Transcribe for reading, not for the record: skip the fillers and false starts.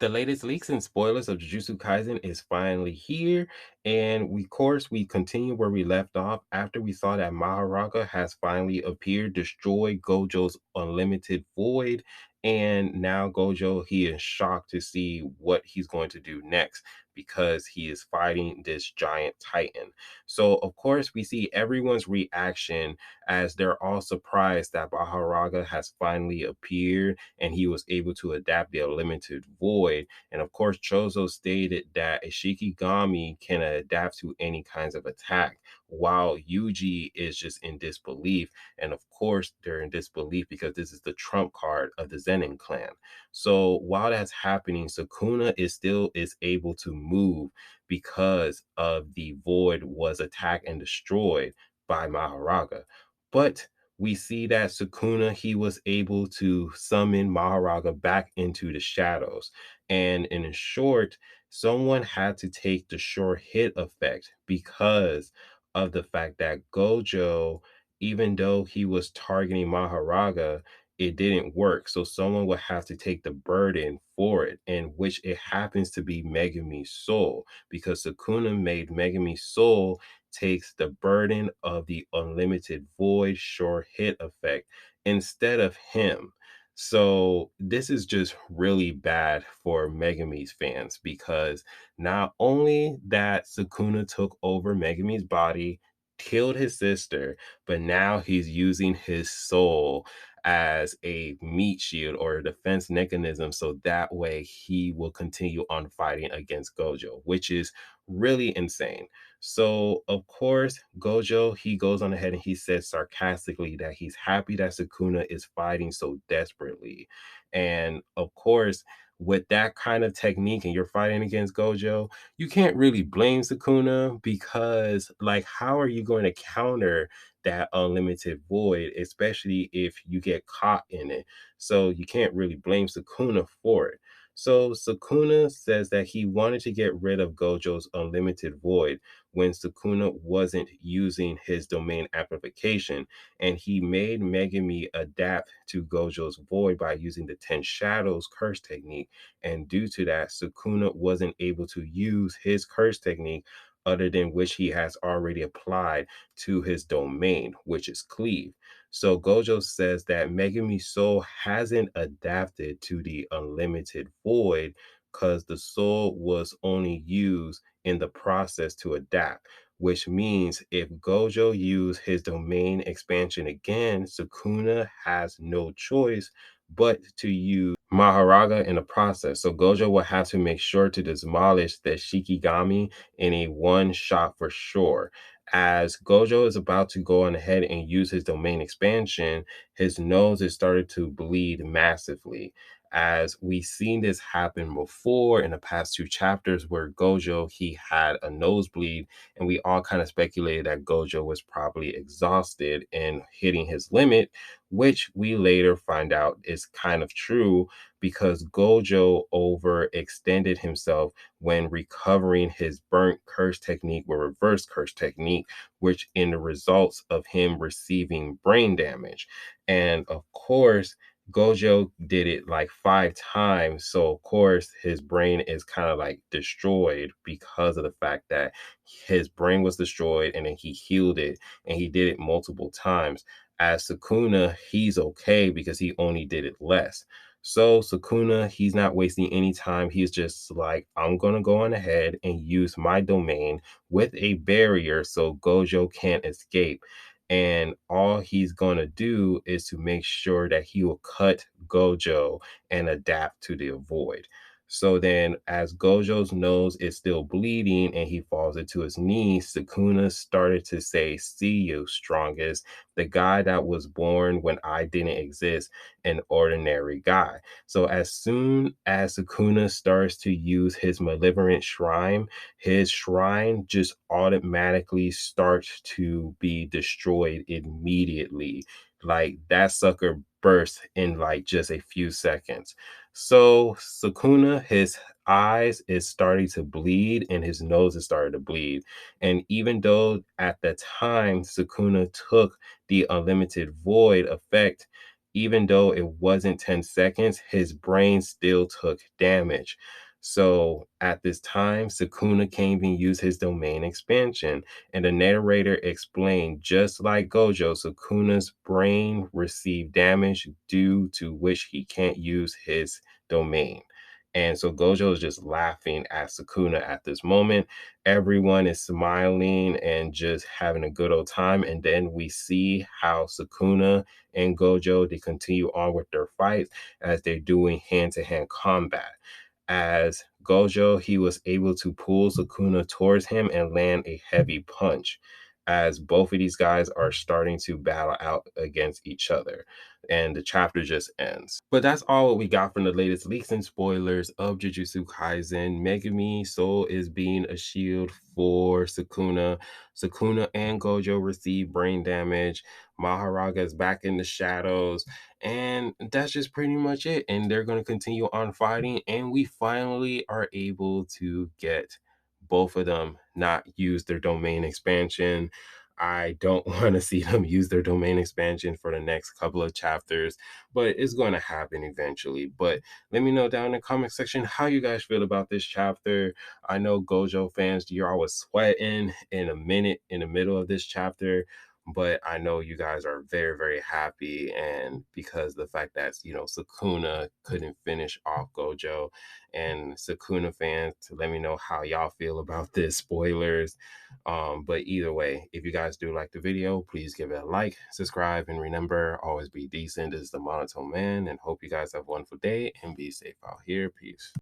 The latest leaks and spoilers of Jujutsu Kaisen is finally here, and we course we continue where we left off after we saw that Mahoraga has finally appeared, destroyed Gojo's unlimited void, and now Gojo he is shocked to see what he's going to do next because he is fighting this giant titan. So of course we see everyone's reaction as they're all surprised that Mahoraga has finally appeared and he was able to adapt the unlimited void. And of course, Chozo stated that a Shikigami can adapt to any kinds of attack, while Yuji is just in disbelief. And of course, they're in disbelief because this is the trump card of the Zenin clan. So while that's happening, Sukuna is able to move because of the void was attacked and destroyed by Mahoraga. But we see that Sukuna he was able to summon Mahoraga back into the shadows. And in short, someone had to take the sure hit effect because of the fact that Gojo, even though he was targeting Mahoraga, it didn't work. So someone would have to take the burden for it, in which it happens to be Megumi's soul, because Sukuna made Megumi's soul takes the burden of the unlimited void sure hit effect instead of him. So this is just really bad for Megumi's fans because not only that Sukuna took over Megumi's body, killed his sister, but now he's using his soul as a meat shield or a defense mechanism so that way he will continue on fighting against Gojo, which is really insane. So, of course, Gojo, he goes on ahead and he says sarcastically that he's happy that Sukuna is fighting so desperately. And of course, with that kind of technique and you're fighting against Gojo, you can't really blame Sukuna because, like, how are you going to counter that unlimited void, especially if you get caught in it? So, you can't really blame Sukuna for it. So, Sukuna says that he wanted to get rid of Gojo's unlimited void when Sukuna wasn't using his domain amplification, and he made Megumi adapt to Gojo's void by using the 10 Shadows curse technique. And due to that, Sukuna wasn't able to use his curse technique other than which he has already applied to his domain, which is cleave. So Gojo says that Megumi's soul hasn't adapted to the unlimited void because the soul was only used in the process to adapt, which means if Gojo used his domain expansion again, Sukuna has no choice but to use Mahoraga in the process. So Gojo will have to make sure to demolish the Shikigami in a one shot for sure. As Gojo is about to go on ahead and use his domain expansion, his nose is started to bleed massively, as we've seen this happen before in the past two chapters where Gojo he had a nosebleed and we all kind of speculated that Gojo was probably exhausted and hitting his limit, which we later find out is kind of true because Gojo overextended himself when recovering his burnt curse technique with reverse curse technique, which in the results of him receiving brain damage. And of course, Gojo did it like 5 times. So, of course, his brain is kind of like destroyed because of the fact that his brain was destroyed and then he healed it and he did it multiple times. As Sukuna, he's okay because he only did it less. So Sukuna, he's not wasting any time. He's just like, I'm going to go on ahead and use my domain with a barrier so Gojo can't escape. And all he's going to do is to make sure that he will cut Gojo and adapt to the void. So then, as Gojo's nose is still bleeding and he falls into his knees, Sukuna started to say, "See you, strongest, the guy that was born when I didn't exist, an ordinary guy." So, as soon as Sukuna starts to use his malevolent shrine, his shrine just automatically starts to be destroyed immediately. Like that sucker bursts in like just a few seconds. So Sukuna, his eyes is starting to bleed and his nose is starting to bleed. And even though at the time Sukuna took the unlimited void effect, even though it wasn't 10 seconds, his brain still took damage. So at this time, Sukuna can't even use his domain expansion. And the narrator explained, just like Gojo, Sukuna's brain received damage due to which he can't use his domain. And so Gojo is just laughing at Sukuna at this moment. Everyone is smiling and just having a good old time. And then we see how Sukuna and Gojo, they continue on with their fights as they're doing hand-to-hand combat. As Gojo, he was able to pull Sukuna towards him and land a heavy punch, as both of these guys are starting to battle out against each other. And the chapter just ends. But that's all what we got from the latest leaks and spoilers of Jujutsu Kaisen. Megumi Soul is being a shield for Sukuna. Sukuna and Gojo receive brain damage. Mahoraga is back in the shadows. And that's just pretty much it. And they're going to continue on fighting. And we finally are able to get both of them not use their domain expansion. I don't want to see them use their domain expansion for the next couple of chapters, but it's going to happen eventually. But let me know down in the comment section how you guys feel about this chapter. I know Gojo fans, you're always sweating in a minute in the middle of this chapter, but I know you guys are very, very happy. And because the fact that, Sukuna couldn't finish off Gojo, and Sukuna fans, to let me know how y'all feel about this. Spoilers. But either way, if you guys do like the video, please give it a like, subscribe, and remember, always be decent. This is the Monotone Man, and hope you guys have a wonderful day and be safe out here. Peace.